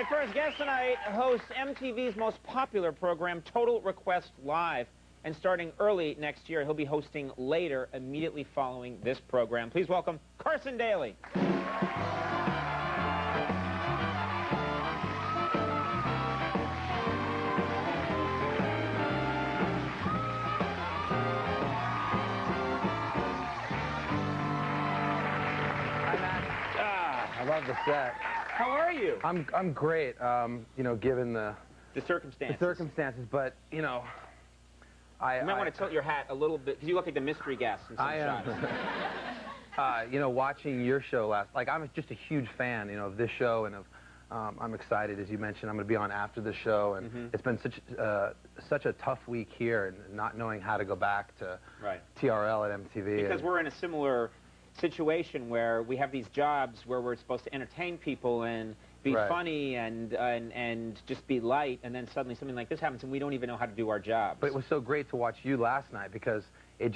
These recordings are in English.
first guest tonight hosts MTV's most popular program, Total Request Live. And starting early next year, he'll be hosting later, immediately following this program. Please welcome Carson Daly. I love the set. How are you? I'm great. You know, given the circumstances, but you know, you might want to tilt your hat a little bit because you look like the mystery guest in some shots. You know, watching your show I'm just a huge fan, you know, of this show, and of I'm excited, as you mentioned. I'm going to be on after the show, and it's been such a tough week here, and not knowing how to go back to TRL at MTV. Because we're in a similar situation where we have these jobs where we're supposed to entertain people and be funny and just be light, and then suddenly something like this happens and we don't even know how to do our jobs. But it was so great to watch you last night because it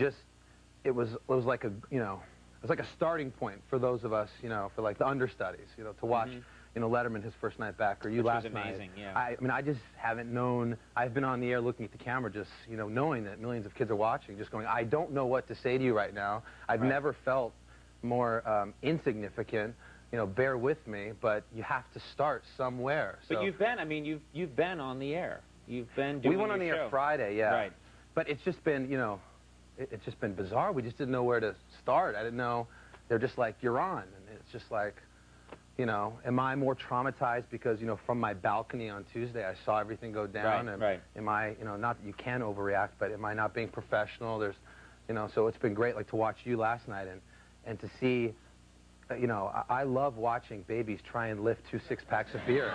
was like a, you know, it was like a starting point for those of us, you know, for like the understudies, you know, to watch, you know, Letterman his first night back, or you last night. Which was amazing, yeah. I mean, I just haven't known. I've been on the air looking at the camera, just, you know, knowing that millions of kids are watching, just going, I don't know what to say to you right now. I've never felt more insignificant. You know, bear with me, but you have to start somewhere. But so. You've been, I mean, you've been on the air. You've been doing We went on the air Friday, yeah. Right. But it's just been, you know, it's just been bizarre. We just didn't know where to start. I didn't know. They're just like, you're on. And it's just like, you know, am I more traumatized because, you know, from my balcony on Tuesday, I saw everything go down? Am I, you know, not that you can overreact, but am I not being professional? There's, you know, so it's been great, like, to watch you last night and to see, you know, I love watching babies try and lift 2 6-packs of beer.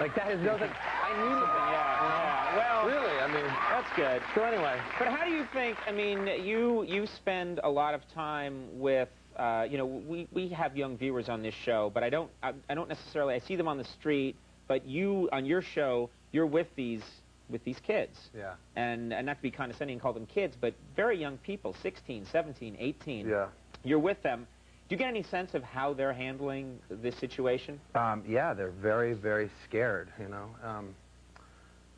Like, that is nothing. I need it. Yeah. Well, really, I mean, that's good. So anyway. But how do you think, I mean, you spend a lot of time with, you know, we have young viewers on this show, but I don't necessarily, I see them on the street, but you, on your show, you're with these kids. Yeah. And not to be condescending and call them kids, but very young people, 16, 17, 18. Yeah. You're with them. Do you get any sense of how they're handling this situation? Yeah, they're very, very scared, you know.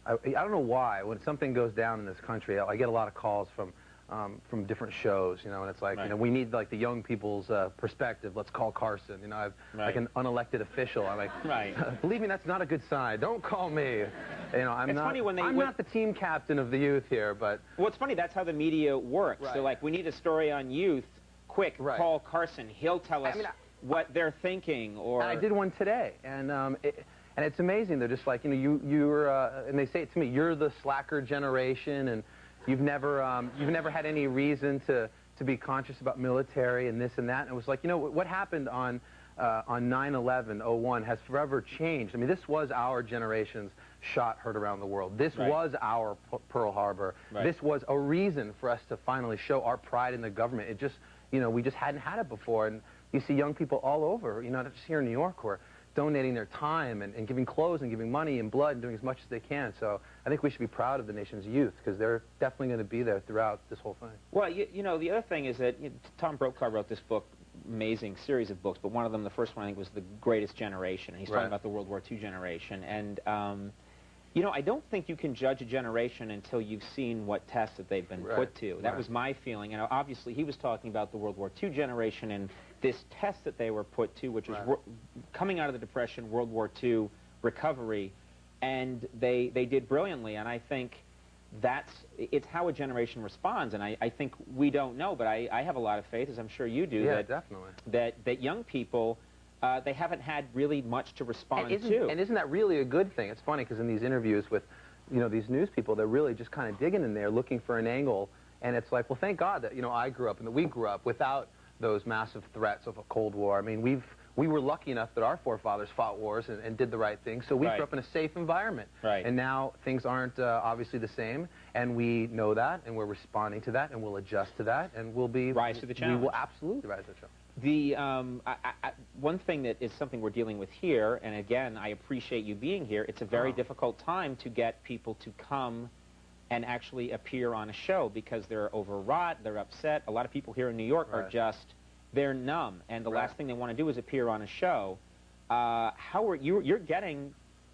I don't know why. When something goes down in this country, I get a lot of calls from different shows, you know, and it's like, you know, we need, like, the young people's perspective. Let's call Carson. You know, I've like an unelected official. I'm like, believe me, that's not a good sign. Don't call me. You know, I'm not the team captain of the youth here, but... Well, it's funny. That's how the media works. They're like, we need a story on youth. Quick, call Carson. He'll tell us what they're thinking. Or I did one today, and it's amazing. They're just like, you know, you're, and they say it to me, you're the slacker generation, and you've never had any reason to be conscious about military and this and that. And it was like, you know, what happened on 9/11/01 has forever changed. I mean, this was our generation's shot heard around the world. This was our Pearl Harbor. This was a reason for us to finally show our pride in the government. It just, you know, we just hadn't had it before. And you see young people all over, you know, not just here in New York, who are donating their time and giving clothes and giving money and blood and doing as much as they can. So I think we should be proud of the nation's youth, because they're definitely going to be there throughout this whole thing. Well, you know, the other thing is that Tom Brokaw wrote this book, amazing series of books, but one of them, the first one, I think, was The Greatest Generation. He's talking about the World War II generation. And, you know, I don't think you can judge a generation until you've seen what tests that they've been put to. That was my feeling. And obviously he was talking about the World War II generation and this test that they were put to, which was coming out of the Depression, World War II recovery, and they did brilliantly. And I think it's how a generation responds. And I think we don't know, but I have a lot of faith, as I'm sure you do, that young people, they haven't had really much to respond to. And isn't that really a good thing? It's funny, because in these interviews with, you know, these news people, they're really just kind of digging in there, looking for an angle. And it's like, well, thank God that, you know, I grew up and that we grew up without those massive threats of a Cold War. I mean, we were lucky enough that our forefathers fought wars and did the right thing, so we grew up in a safe environment. And now things aren't obviously the same, and we know that, and we're responding to that, and we'll adjust to that, and we'll be... Rise to the challenge. We will absolutely rise to the challenge. The one thing that is something we're dealing with here, and again, I appreciate you being here, it's a very difficult time to get people to come and actually appear on a show, because they're overwrought, they're upset. A lot of people here in New York are just, they're numb, and the last thing they want to do is appear on a show. How are you're getting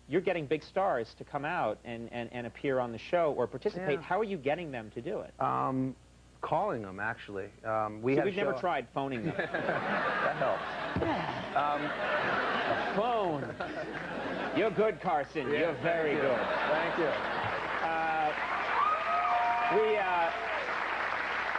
you're getting big stars to come out and appear on the show or participate. Yeah. How are you getting them to do it? Calling them, actually. We've never tried phoning them. That helps. A phone. You're good, Carson. Yeah, You're very good. Thank you.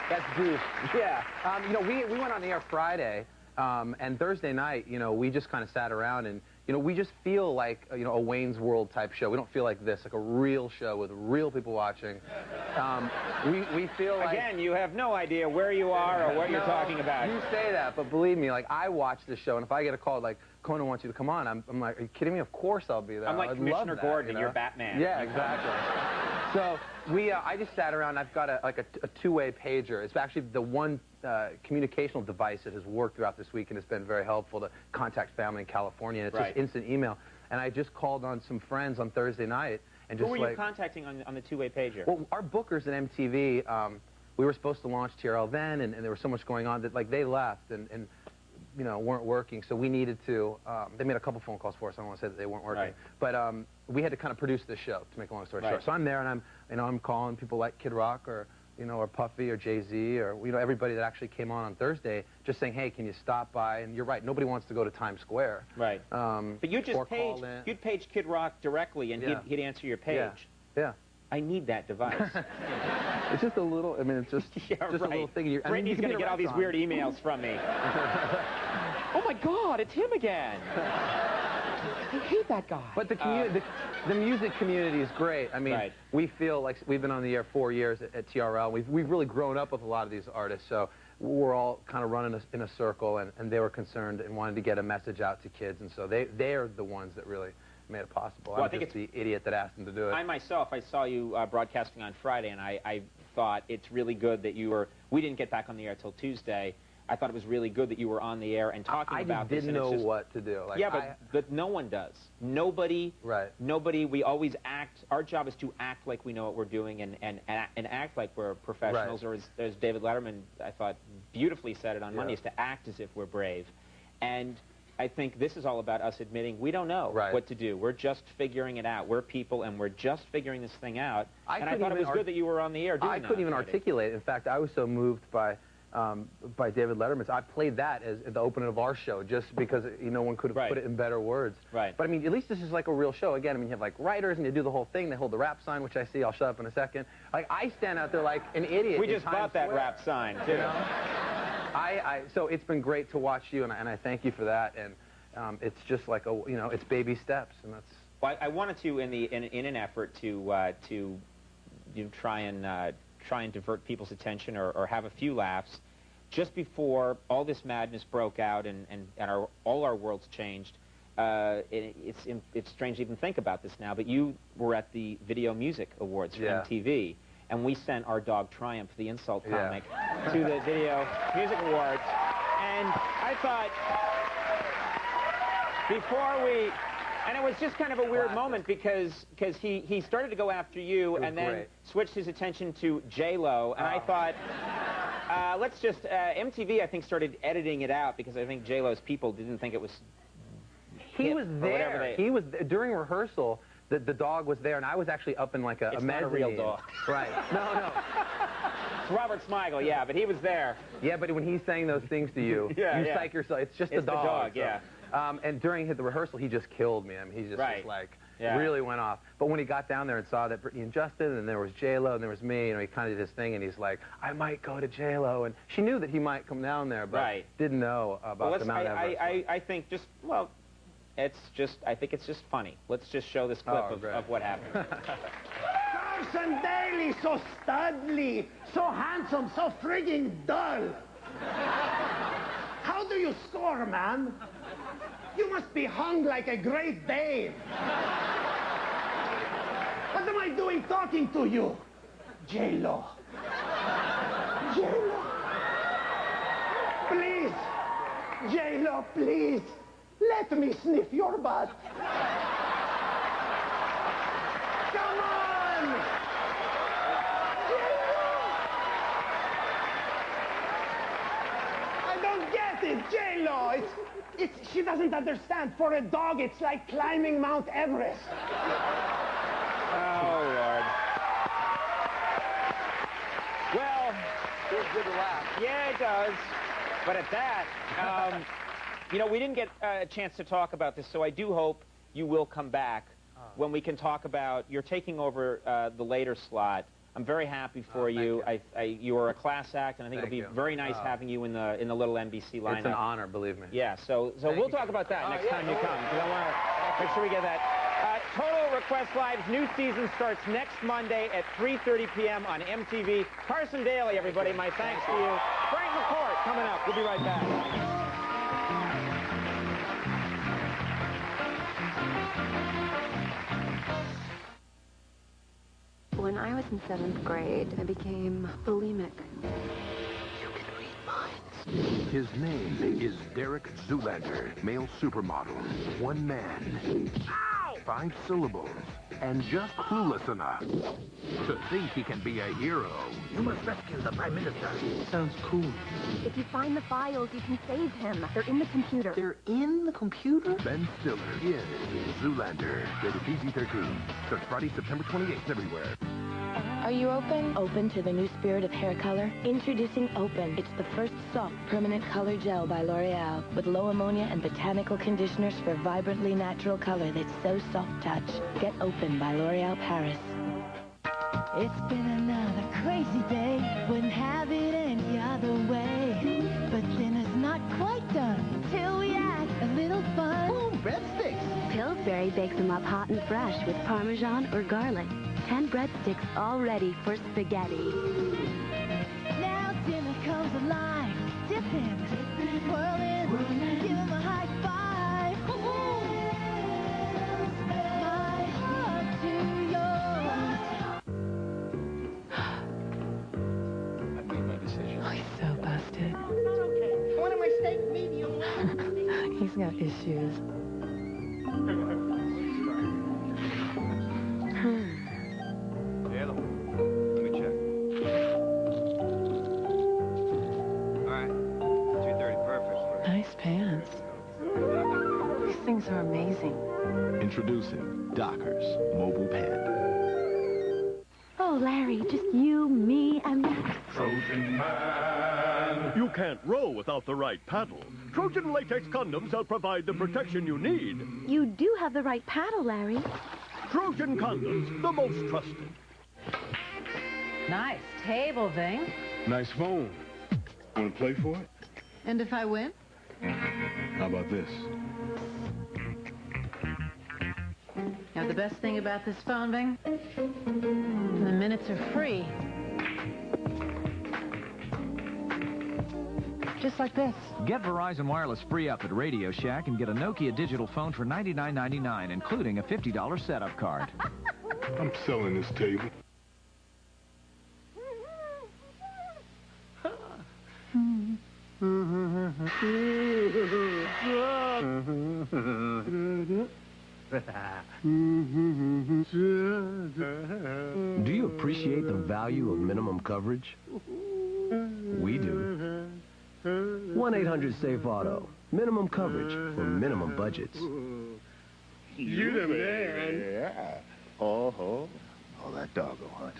That's Bruce. Yeah. You know, we went on the air Friday, and Thursday night, you know, we just kind of sat around and, you know, we just feel like, you know, a Wayne's World type show. We don't feel like this, like a real show with real people watching. We feel like... Again, you have no idea where you are or what you're talking about. You say that, but believe me, like, I watch this show, and if I get a call like, Conan wants you to come on, I'm like, are you kidding me? Of course I'll be there. I'm like Commissioner Gordon, and you're Batman. Yeah, exactly. So I just sat around. I've got a two-way pager. It's actually the one communicational device that has worked throughout this week, and it's been very helpful to contact family in California. And it's just instant email. And I just called on some friends on Thursday night, and just who were you contacting on the two-way pager? Well, our bookers at MTV, we were supposed to launch TRL then, and there was so much going on that like they left and you know, weren't working, so we needed to, they made a couple phone calls for us. I don't want to say that they weren't working. Right. But we had to kind of produce this show, to make a long story short. So I'm there, and I'm calling people like Kid Rock or, you know, or Puffy or Jay-Z or, you know, everybody that actually came on Thursday, just saying, hey, can you stop by? And you're right, nobody wants to go to Times Square. Right. But you'd page Kid Rock directly, and he'd answer your page. Yeah. I need that device. It's just a little, I mean, it's just, a little thing. Brittany's going to get all these weird emails from me. Oh, my God, it's him again. I hate that guy. But the music community is great. I mean, we feel like we've been on the air 4 years at TRL. We've really grown up with a lot of these artists, so we're all kind of running in a circle, and they were concerned and wanted to get a message out to kids, and so they're the ones that really made it possible. Well, I'm just the idiot that asked them to do it. I saw you broadcasting on Friday, and I thought it's really good that we didn't get back on the air till Tuesday. I thought it was really good that you were on the air and talking about this. I didn't know what to do. Like, yeah, but no one does. Nobody. Right. Nobody. We always act. Our job is to act like we know what we're doing and act like we're professionals. Right. Or as David Letterman, I thought, beautifully said it on Monday, is to act as if we're brave. And I think this is all about us admitting we don't know what to do. We're just figuring it out. We're people, and we're just figuring this thing out. And I thought it was good that you were on the air doing that. I couldn't even articulate it. In fact, I was so moved by David Letterman's. I played that as the opening of our show just because no one could have put it in better words. Right. But I mean, at least this is like a real show. Again, I mean, you have like writers and you do the whole thing. They hold the rap sign, which I see. I'll shut up in a second. Like, I stand out there like an idiot. We just bought that rap sign, too. You know? So it's been great to watch you, and I thank you for that. And it's just like it's baby steps, and that's. Well, I wanted to, in an effort to try and divert people's attention or have a few laughs, just before all this madness broke out and all our worlds changed. It's strange to even think about this now, but you were at the Video Music Awards for MTV, and we sent our dog Triumph, the insult comic, to the Video Music Awards, and I thought, and it was just kind of a weird moment because he started to go after you and then switched his attention to J-Lo, and I thought, let's just, MTV I think started editing it out because I think J-Lo's people didn't think it was He was there. He was during rehearsal. The dog was there, and I was actually up in like a mezzanine. It's not a real dog. Right. No. It's Robert Smigel, yeah, but he was there. Yeah, but when he's saying those things to you, you psych yourself. It's just the dog. The dog, yeah. And during the rehearsal, he just killed me. I mean, he just was like, really went off. But when he got down there and saw that Britney and Justin, and there was J-Lo, and there was me, he kind of did his thing, and he's like, I might go to J-Lo. And she knew that he might come down there, but didn't know about the Mount Everest. I think I think it's just funny. Let's just show this clip of what happened. Carson Daly, so studly, so handsome, so frigging dull. How do you score, man? You must be hung like a Great Dane. What am I doing talking to you? J-Lo. J-Lo. Please. J-Lo, please. Let me sniff your butt. Come on! J-Lo! I don't get it, J-Lo. She doesn't doesn't understand. For a dog, it's like climbing Mount Everest. Oh, Lord. Well, Feels good to laugh. yeah, it does. But at that, you know, we didn't get a chance to talk about this, so I do hope you will come back when we can talk about, you're taking over the later slot. I'm very happy for you. You are a class act, and I think it'll be very nice having you in the little NBC lineup. It's an honor, believe me. Yeah, so we'll talk about that next time you come, because I want to make sure we get that. Total Request Live's new season starts next Monday at 3:30 p.m. on MTV. Carson Daly, everybody, my thanks to you. Frank McCourt coming up. We'll be right back. When I was in 7th grade, I became bulimic. You can read minds. His name is Derek Zoolander, male supermodel. One man. Ow! 5 syllables. And just clueless enough to think he can be a hero. You must rescue the Prime Minister. Sounds cool. If you find the files, you can save him. They're in the computer. They're in the computer? Ben Stiller is Zoolander. Rated PG-13. Starts Friday, September 28th everywhere. Are you open? Open to the new spirit of hair color? Introducing Open. It's the first soft, permanent color gel by L'Oreal with low ammonia and botanical conditioners for vibrantly natural color that's so soft touch. Get Open by L'Oreal Paris. It's been another crazy day. Wouldn't have it any other way. But dinner's not quite done till we had a little fun. Ooh, breadsticks. Pillsbury bakes them up hot and fresh with Parmesan or garlic. 10 breadsticks all ready for spaghetti. Now dinner comes alive. Dip in, whirl in, give him a high five. My heart to yours. I made my decision. Oh, he's so busted. Okay. One of my steak medium well. He's got issues. Let me check. All right. 2:30, perfect. Nice pants. These things are amazing. Introducing Dockers Mobile Pen. Oh, Larry, just you, me, and that. Trojan Man. You can't row without the right paddle. Trojan latex condoms will provide the protection you need. You do have the right paddle, Larry. Trojan condoms, the most trusted. Nice table thing. Nice phone. Want to play for it? And if I win? How about this? Now, the best thing about this phone, Bing, the minutes are free. Just like this. Get Verizon Wireless free up at Radio Shack and get a Nokia digital phone for $99.99, including a $50 setup card. I'm selling this table. Do you appreciate the value of minimum coverage? We do. 1-800-SAFE-AUTO. Minimum coverage for minimum budgets. You the man. Yeah. Oh, that doggo hunt.